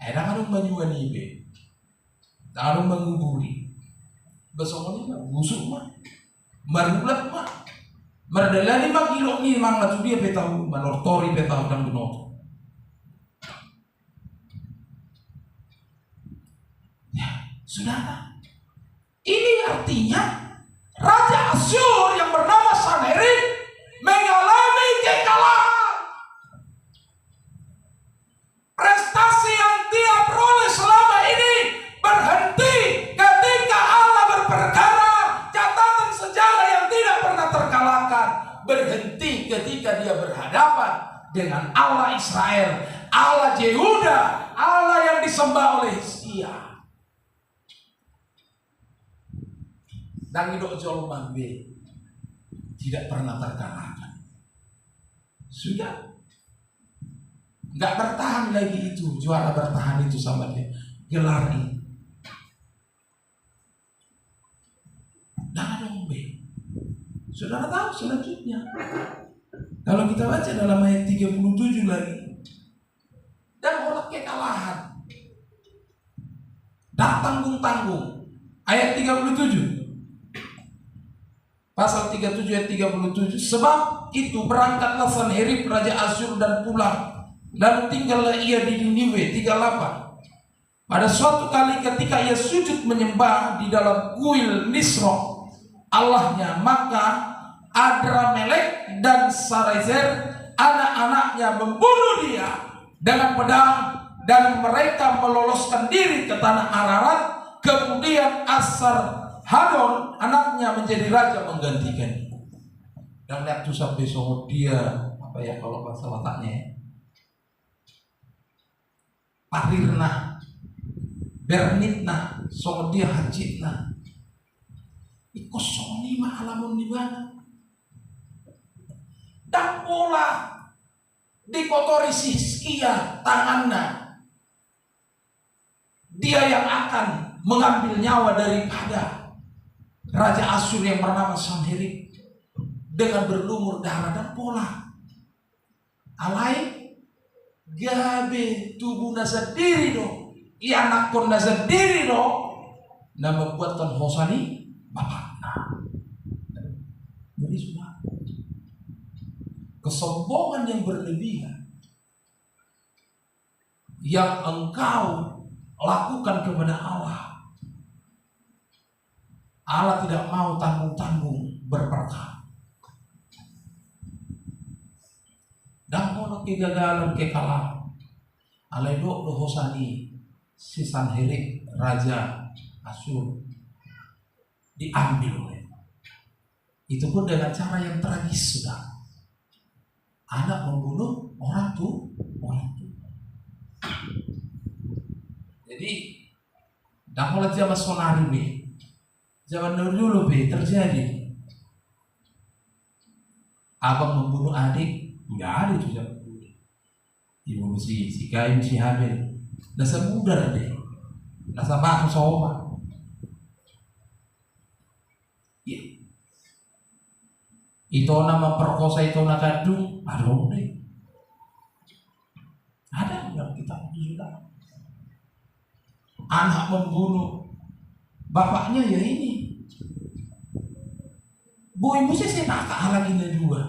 Ada kan banyuan ibe. Taruh menguburi. Besok ini busuk mah. Marulat mah. Mardalani mah kilo ni mang latu dia petau manortori petau dan benot. Saudara, ini artinya Raja Asyur yang bernama Sanherib mengalami kekalahan. Prestasi yang dia peroleh selama ini berhenti ketika Allah berperkara. Catatan sejarah yang tidak pernah terkalahkan berhenti ketika dia berhadapan dengan Allah Israel, Allah Yehuda, Allah yang disembah oleh Hizkia. Dan hidup jolma B tidak pernah terkalahkan. Sudah nggak bertahan lagi itu, juara bertahan itu sama dia gelar ini. Dan dong B. Saudara tahu selanjutnya. Kalau kita baca dalam ayat 37 lagi. Dan orang kekalahan. Dan tanggung-tanggung. Ayat 37. Pasal 37 ayat 37. Sebab itu berangkatlah Sanherib Raja Asyur dan pulang. Lalu tinggallah ia di Niniwe. 38. Pada suatu kali ketika ia sujud menyembah di dalam kuil Nisroch Allahnya, maka Adramelek dan Sarezer anak-anaknya membunuh dia dengan pedang, dan mereka meloloskan diri ke tanah Ararat. Kemudian Asar-Hadon anaknya menjadi raja menggantikan. Dan lihat tuh sampai soal dia apa ya kalau bahasa Bataknya, Parirna, Bernitna, soal dia Hajitna. Ikosong lima alamun di mana? Dan pula dikotori si Hizkia tangannya. Dia yang akan mengambil nyawa daripada Raja Asyur yang bernama Sanherib dengan berlumur darah dan pola. Alai gabe tubuh nasa diri do, anak pun nasa diri do, nama buatan hosani bapak. sudah. Kesombongan yang berlebihan yang engkau lakukan kepada Allah, Allah tidak mau tanggung-tanggung berperkara. Dan kono kegagalan kekalahan, aledok dohosani si Sanherib Raja Asyur diambil oleh. Itu pun dengan cara yang tragis sudah. Anak membunuh orang tua. Jadi, dah mulai zaman sonari be, zaman dulu be terjadi. Abang membunuh adik, nggak ada itu zaman dulu. Ibu si kain si Habil, dasar muda deh, dasar batu soma. Ya. Itu nama perkosa itu nak kadung, aduh deh. Ada dalam kitab juga. Anak membunuh bapaknya ya ini. Bu ibu saya nak lagi dua.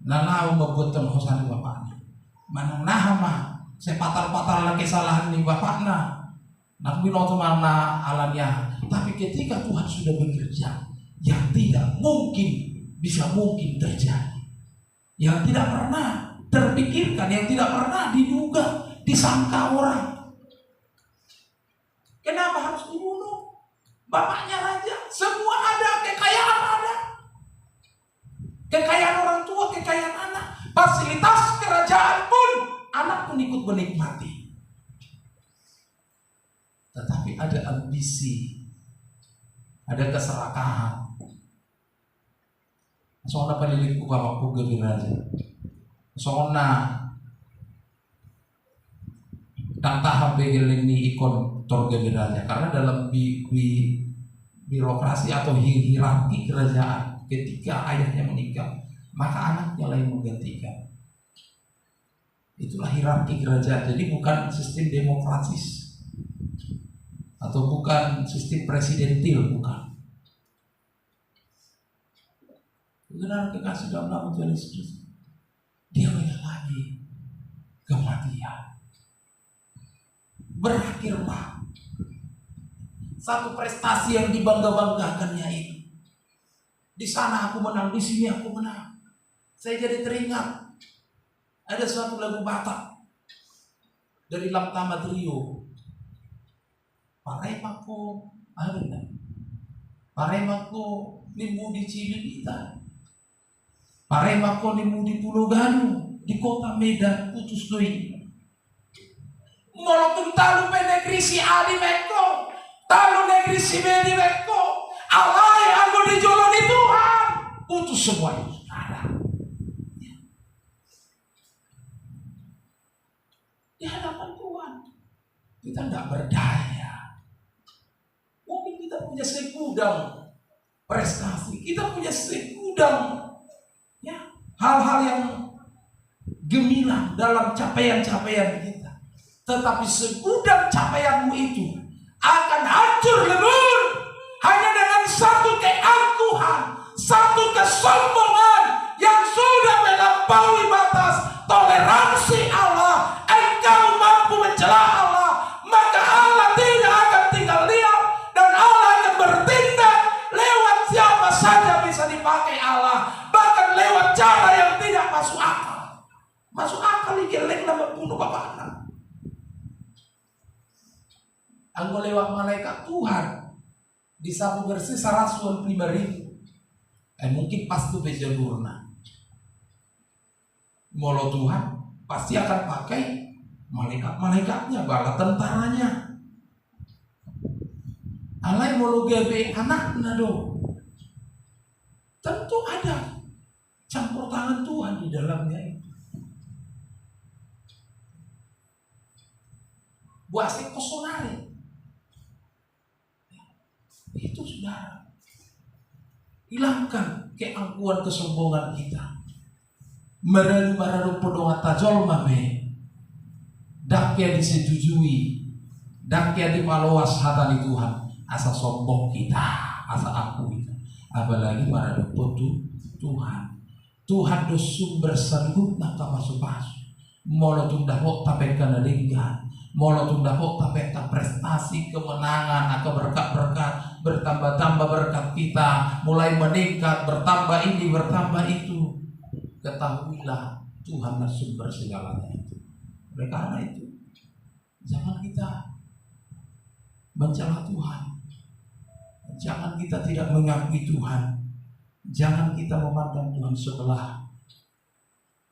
Lalau membuat hosan bapaknya. Mana mah saya patal lagi kesalahan nih bapaknya. Nak binoto mana alamnya. Tapi ketika Tuhan sudah bekerja, yang tidak bisa mungkin terjadi, yang tidak pernah terpikirkan, yang tidak pernah diduga, disangka orang. Kenapa harus dibunuh? Bapaknya raja, semua ada, kekayaan ada. Kekayaan orang tua, kekayaan anak, fasilitas kerajaan pun, anak pun ikut menikmati. Tetapi ada ambisi, ada keserakahan. Soalnya penelitiku bapakku gembira aja. Soalnya dan tahap begiling ini ikon torgebiranya, karena dalam birokrasi atau hierarki kerajaan, ketika ayahnya meninggal maka anaknya lah yang menggantikan. Itulah hierarki kerajaan. Jadi bukan sistem demokratis atau bukan sistem presidentil, bukan. Benar kekasih dalam nama Tuhan Yesus, dia mengalami kematian. Berakhirlah satu prestasi yang dibangga-banggakannya itu. Di sana aku menang, di sini aku menang. Saya jadi teringat ada suatu lagu Batak dari Lamtama Trio. Paremako, Paremako nimu di Cililita, Paremako nimu di Pulau Ganu, di kota Medan, Putus Doi. Walaupun talu negeri si Ali Meko, talu negeri si Beni Meko, alai aku dijolong di Tuhan, putus semua itu. Di hadapan Tuhan kita tidak berdaya. Mungkin kita punya segudang prestasi, kita punya segudang hal-hal yang gemilang dalam capaian-capaian kita. Tetapi segudang capaianmu itu akan hancur lebur hanya dengan satu keangkuhan, satu kesombongan yang sudah melampaui batas toleransi Allah. Engkau mampu mencela Allah, maka Allah tidak akan tinggal diam dan Allah akan bertindak lewat siapa saja bisa dipakai Allah, bahkan lewat cara yang tidak masuk akal. Masuk akal ini geleng nama bunuh bapak anak. Anggo lewat malaikat Tuhan di sabu bersih 125.000. Mungkin pas itu bejalurna. Molo Tuhan pasti akan pakai malaikat-malaikatnya, bala tentaranya. Alai molo gabe anakna do. Tentu ada campur tangan Tuhan di dalamnya itu. Buasik kosonari. Itu saudara, hilangkan keangkuhan kesombongan kita. Meralu podongan tajol mame, dakya disetujui, dakya dimaloas hatani Tuhan. Asa sombong kita, asa aku kita, apalagi para dopo Tuhan. Tuhan do sumber sergut nak kapasu-pasu. Molo tunda kok tapek kanalinggan, molo tunda kok tapek prestasi kemenangan atau berkat-berkat bertambah-tambah berkat kita mulai meningkat, bertambah ini bertambah itu. Ketahuilah Tuhan sumber segalanya itu. Oleh karena itu jangan kita mencela Tuhan, jangan kita tidak mengakui Tuhan, jangan kita memandang Tuhan sebelah,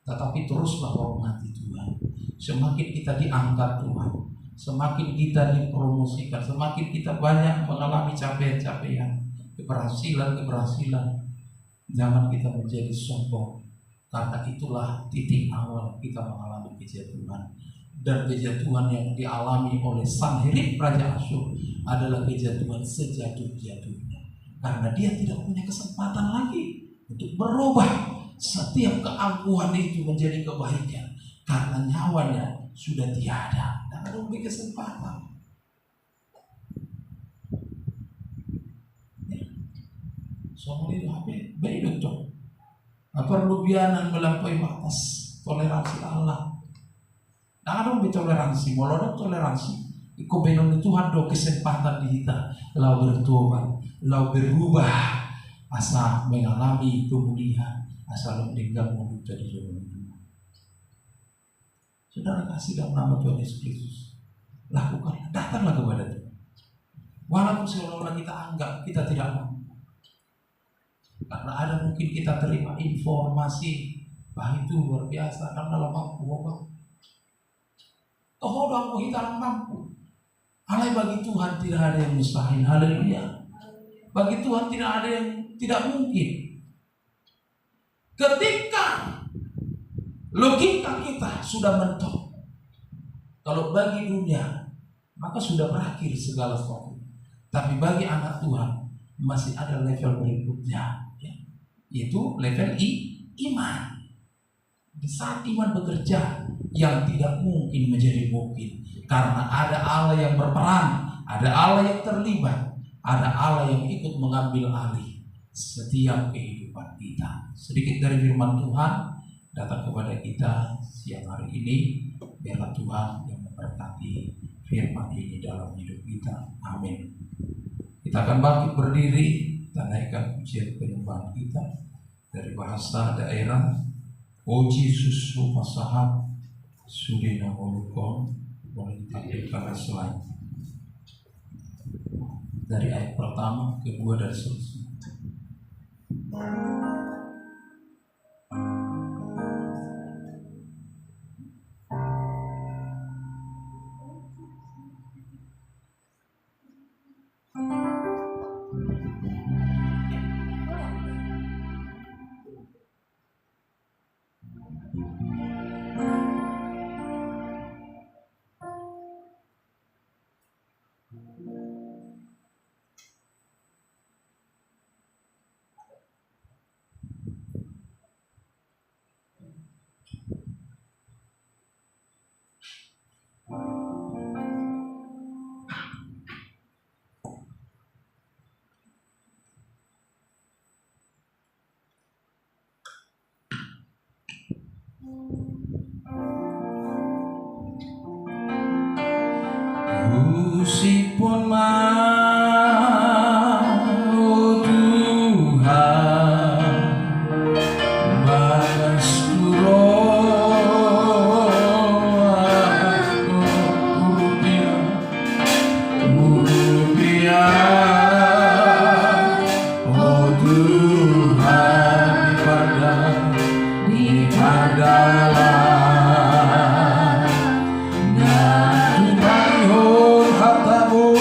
tetapi teruslah hormati Tuhan. Semakin kita diangkat Tuhan, semakin kita dipromosikan, semakin kita banyak mengalami capaian-capaian, keberhasilan, jangan kita menjadi sombong, karena itulah titik awal kita mengalami kejatuhan. Dan kejatuhan yang dialami oleh Sanherib Raja Asyur adalah kejatuhan sejatuh-jatuhnya, karena dia tidak punya kesempatan lagi untuk berubah setiap keangkuhan itu menjadi kebaikan, karena nyawanya sudah tiada dan ada lebih kesempatan. Soalnya HP baik dong. Perlu bianan melampaui batas toleransi Allah. Nah, ada lebih toleransi, mau ada toleransi. Iko benon Tuhan do kesempatan di kita, lau bertobat, lau berubah, asa mengalami pemulihan, asal meninggal mulut dari zaman itu. Saudara kasih dalam nama Tuhan Yesus Kristus, lakukan, datanglah kepada Tuhan. Walaupun seolah-olah kita anggap kita tidak mampu, karena ada mungkin kita terima informasi, itu luar biasa, karena dalam mampu, toh aku kita mampu. Alai bagi Tuhan tidak ada yang mustahil. Haleluya. Bagi Tuhan tidak ada yang tidak mungkin. Ketika logika kita sudah mentok, kalau bagi dunia maka sudah berakhir segala sesuatu. Tapi bagi anak Tuhan masih ada level berikutnya, ya, yaitu level iman. Di saat iman bekerja, yang tidak mungkin menjadi mungkin, karena ada Allah yang berperan, ada Allah yang terlibat, ada Allah yang ikut mengambil alih setiap kehidupan kita. Sedikit dari firman Tuhan datang kepada kita siang hari ini. Biarlah Tuhan yang memberkati firman ini dalam hidup kita. Amin. Kita akan bangkit berdiri dan naikkan pujian penyembahan kita dari bahasa daerah. O Jesus, rupa sahab, sudena molukon, boleh ditampilkan slide dari ayat pertama, kedua dan seterusnya. Usipun mau Tuhan balas rupiah, oh Tuhan di padalah dan Tuhan hatamu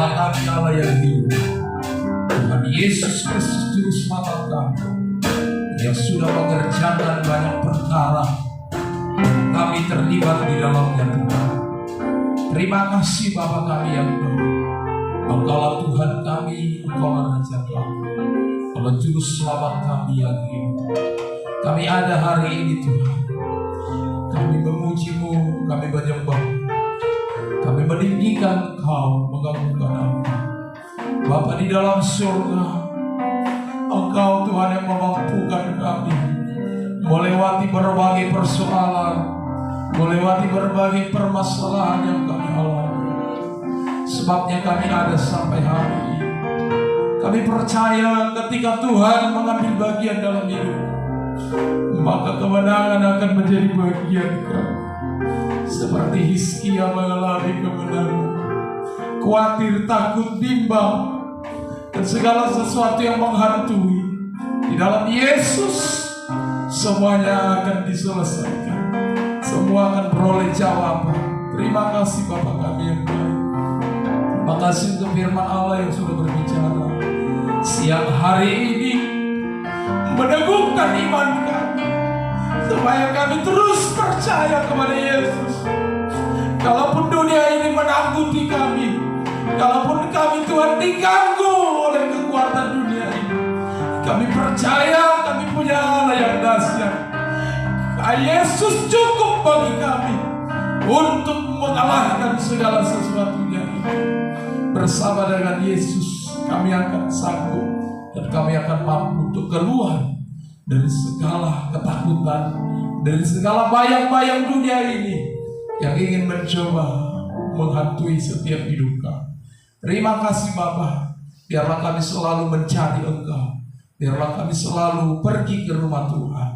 Allah kami Allah yang hidup, Tuhan Yesus Kristus Juru Selamat kami, yang sudah mengerjakan banyak perkara kami terlibat di dalamnya Tuhan. Terima kasih Bapa kami yang baik. Engkaulah Tuhan kami, Engkaulah Raja kami, Engkaulah Juru Selamat kami yang hidup. Kami ada hari ini Tuhan, kami memuji-Mu, kami menyembah, kami meninggikan Engkau, mengagungkan Engkau. Bapa di dalam surga, Engkau Tuhan yang memampukan kami melewati berbagai persoalan, melewati berbagai permasalahan yang kami alami. Sebabnya kami ada sampai hari ini. Kami percaya ketika Tuhan mengambil bagian dalam hidup, maka kemenangan akan menjadi bagian kami. Seperti Hizkia mengalami kemenangan, khawatir, takut, bimbang, dan segala sesuatu yang menghantui, di dalam Yesus semuanya akan diselesaikan. Semua akan beroleh jawaban. Terima kasih Bapa kami yang baik. Terima kasih untuk firman Allah yang sudah berbicara siang hari ini, meneguhkan iman kami, supaya kami terus percaya kepada Yesus. Kalaupun dunia ini menakuti kami, kalaupun kami Tuhan diganggu oleh kekuatan dunia ini, kami percaya kami punya Allah yang dahsyat. Yesus cukup bagi kami untuk mengalahkan segala sesuatunya. Bersama dengan Yesus kami akan sanggup dan kami akan mampu untuk keluar dari segala ketakutan, dari segala bayang-bayang dunia ini yang ingin mencoba menghantui setiap hidup kami. Terima kasih Bapa, biarlah kami selalu mencari Engkau, biarlah kami selalu pergi ke rumah Tuhan.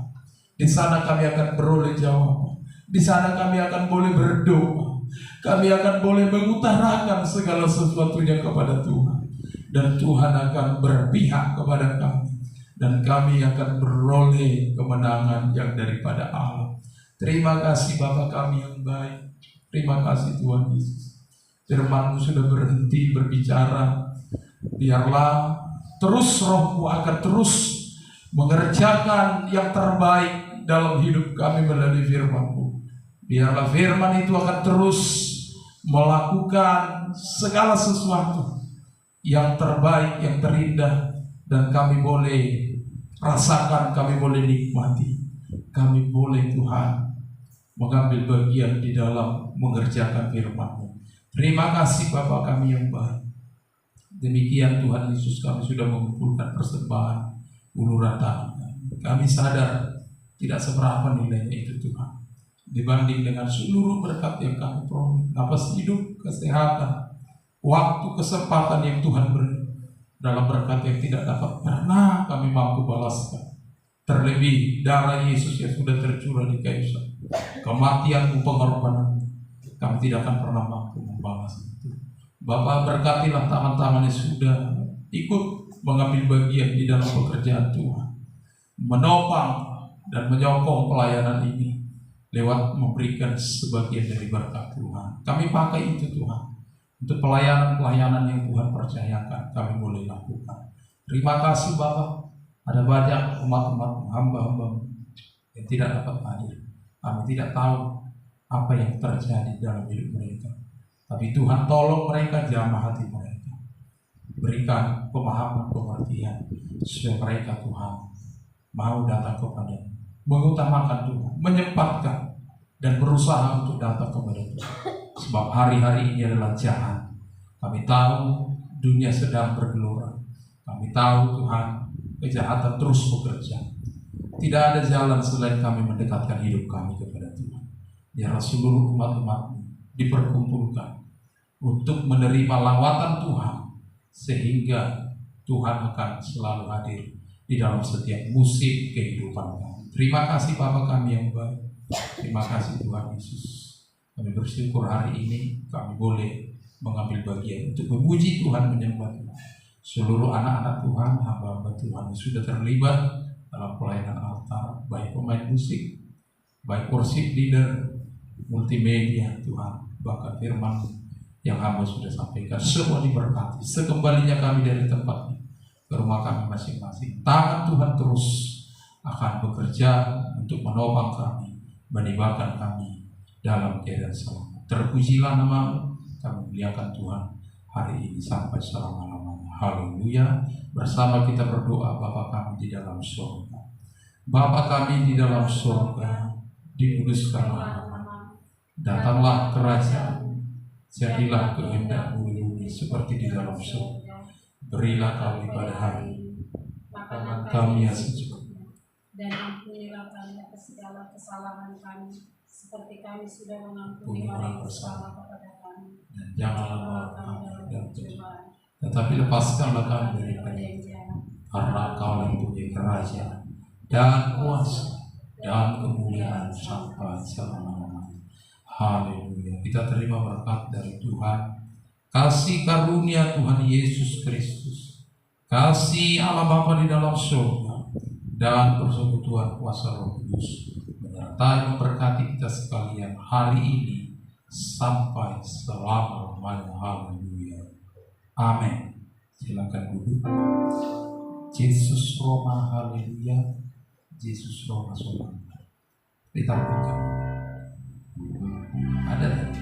Di sana kami akan beroleh jawaban, di sana kami akan boleh berdoa, kami akan boleh mengutarakan segala sesuatunya kepada Tuhan, dan Tuhan akan berpihak kepada kami, dan kami akan beroleh kemenangan yang daripada Allah. Terima kasih Bapa kami yang baik. Terima kasih Tuhan Yesus. Firman-Mu sudah berhenti berbicara. Biarlah terus Roh-Mu akan terus mengerjakan yang terbaik dalam hidup kami melalui firman-Mu. Biarlah firman itu akan terus melakukan segala sesuatu yang terbaik, yang terindah, dan kami boleh rasakan, kami boleh nikmati, kami boleh Tuhan mengambil bagian di dalam mengerjakan firman-Mu. Terima kasih Bapa kami yang baik. Demikian Tuhan Yesus, kami sudah mengumpulkan persembahan uluran tangan. Kami sadar tidak seberapa nilainya itu Tuhan, dibanding dengan seluruh berkat yang kami peroleh. Napas hidup, kesehatan, waktu, kesempatan yang Tuhan beri, dalam berkat yang tidak dapat pernah kami mampu balaskan. Terlebih darah Yesus yang sudah tercurah di kayu salib, kematian-Mu, pengorbanan, kami tidak akan pernah mampu membalas itu. Bapa, berkatilah tangan-tangan yang sudah ikut mengambil bagian di dalam pekerjaan Tuhan, menopang dan menyokong pelayanan ini lewat memberikan sebagian dari berkat Tuhan. Kami pakai itu Tuhan untuk pelayanan-pelayanan yang Tuhan percayakan, kami boleh lakukan. Terima kasih Bapa. Ada banyak umat-umat, hamba-hamba yang tidak dapat hadir. Kami tidak tahu apa yang terjadi dalam hidup mereka, tapi Tuhan tolong mereka, jamah hati mereka, berikan pemahaman, pengertian, supaya mereka Tuhan mau datang kepada, mengutamakan Tuhan, menyempatkan dan berusaha untuk datang kepada Tuhan. Sebab hari-hari ini adalah jahat. Kami tahu dunia sedang bergelora. Kami tahu Tuhan, kejahatan terus bekerja. Tidak ada jalan selain kami mendekatkan hidup kami kepada Tuhan. Biar seluruh umat-umat diperkumpulkan untuk menerima lawatan Tuhan, sehingga Tuhan akan selalu hadir di dalam setiap musim kehidupan kami. Terima kasih Bapa kami yang baik. Terima kasih Tuhan Yesus. Kami bersyukur hari ini kami boleh mengambil bagian untuk memuji Tuhan, menyembah Tuhan. Seluruh anak-anak Tuhan, hamba-hamba Tuhan yang sudah terlibat dalam pelayanan altar, baik pemain musik, baik worship leader, multimedia Tuhan, bahkan firman yang hamba sudah sampaikan semua diberkati. Sekembalinya kami dari tempat ini ke rumah kami masing-masing, tangan Tuhan terus akan bekerja untuk menopang kami, menimbakan kami dalam keadaan selamat. Terpujilah nama-Mu, kami muliakan Tuhan hari ini sampai selama-lamanya. Haleluya. Bersama kita berdoa, Bapa kami di dalam surga. Bapa kami di dalam surga, dikuduskanlah nama-Mu. Datanglah kerajaan, jadilah kehendak-Mu di bumi seperti di dalam surga. Berilah kami pada hari ini makanan kami yang secukupnya, dan ampunilah kami atas segala kesalahan kami, seperti kami sudah mengampuni orang yang bersalah kepada kami. dan janganlah membawa Kami kami dalam dalam pencobaan, tetapi lepaskanlah kami dari daripada penyakit. yang jahat. Karena Kau yang punya kerajaan dan kuasa dan kemuliaan sampai selama-lamanya. Haleluya. Kita terima berkat dari Tuhan, kasih karunia Tuhan Yesus Kristus, kasih Allah Bapa di dalam surga, dan persekutuan kuasa Roh Kudus menyertai memberkati kita sekalian hari ini sampai selama-lamanya. Haleluya. Amin. Silakan duduk. Yesus Roma, haleluya. Yesus Roma, saudara. Ditampilkan. Ada tadi.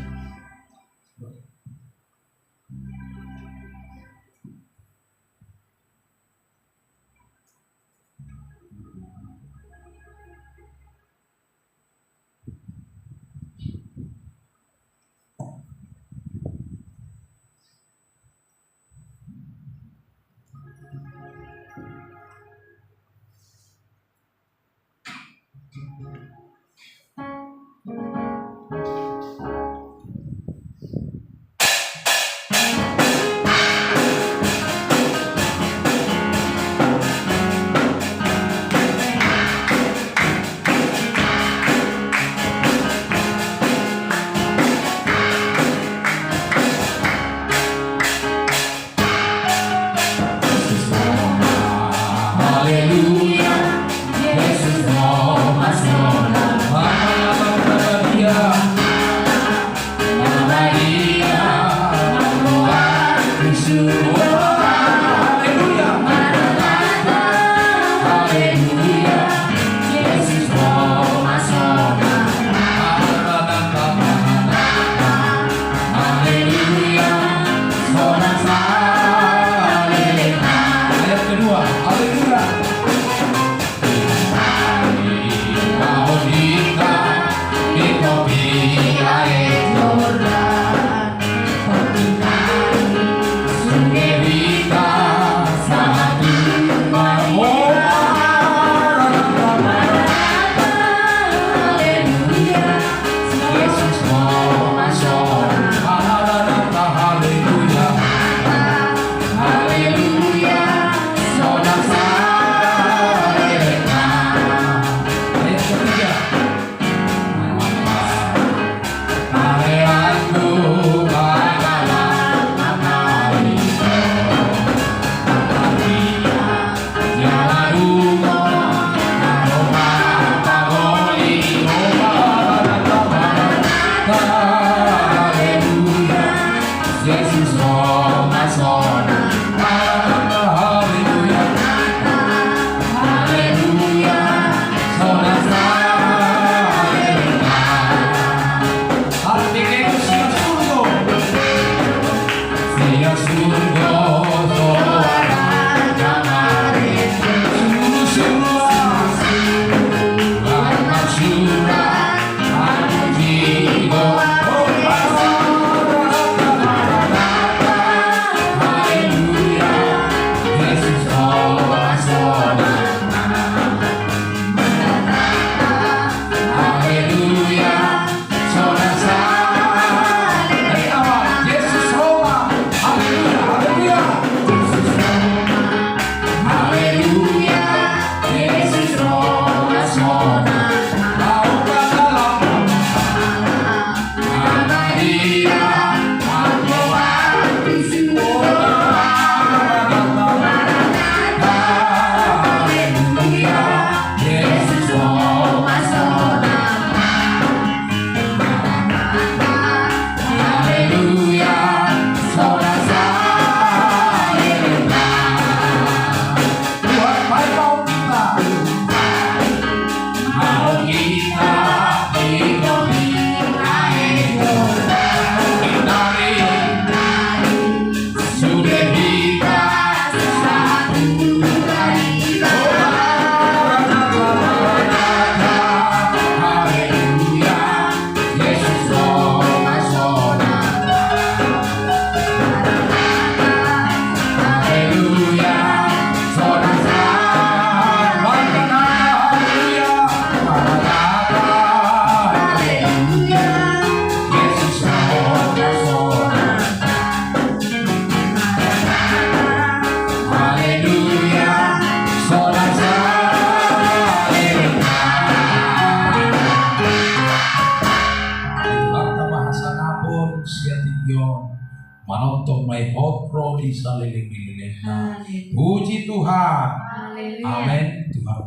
Ngai hokro di saliling-liling. Haleluya. Puji Tuhan. Haleluya. Amin. Tuhan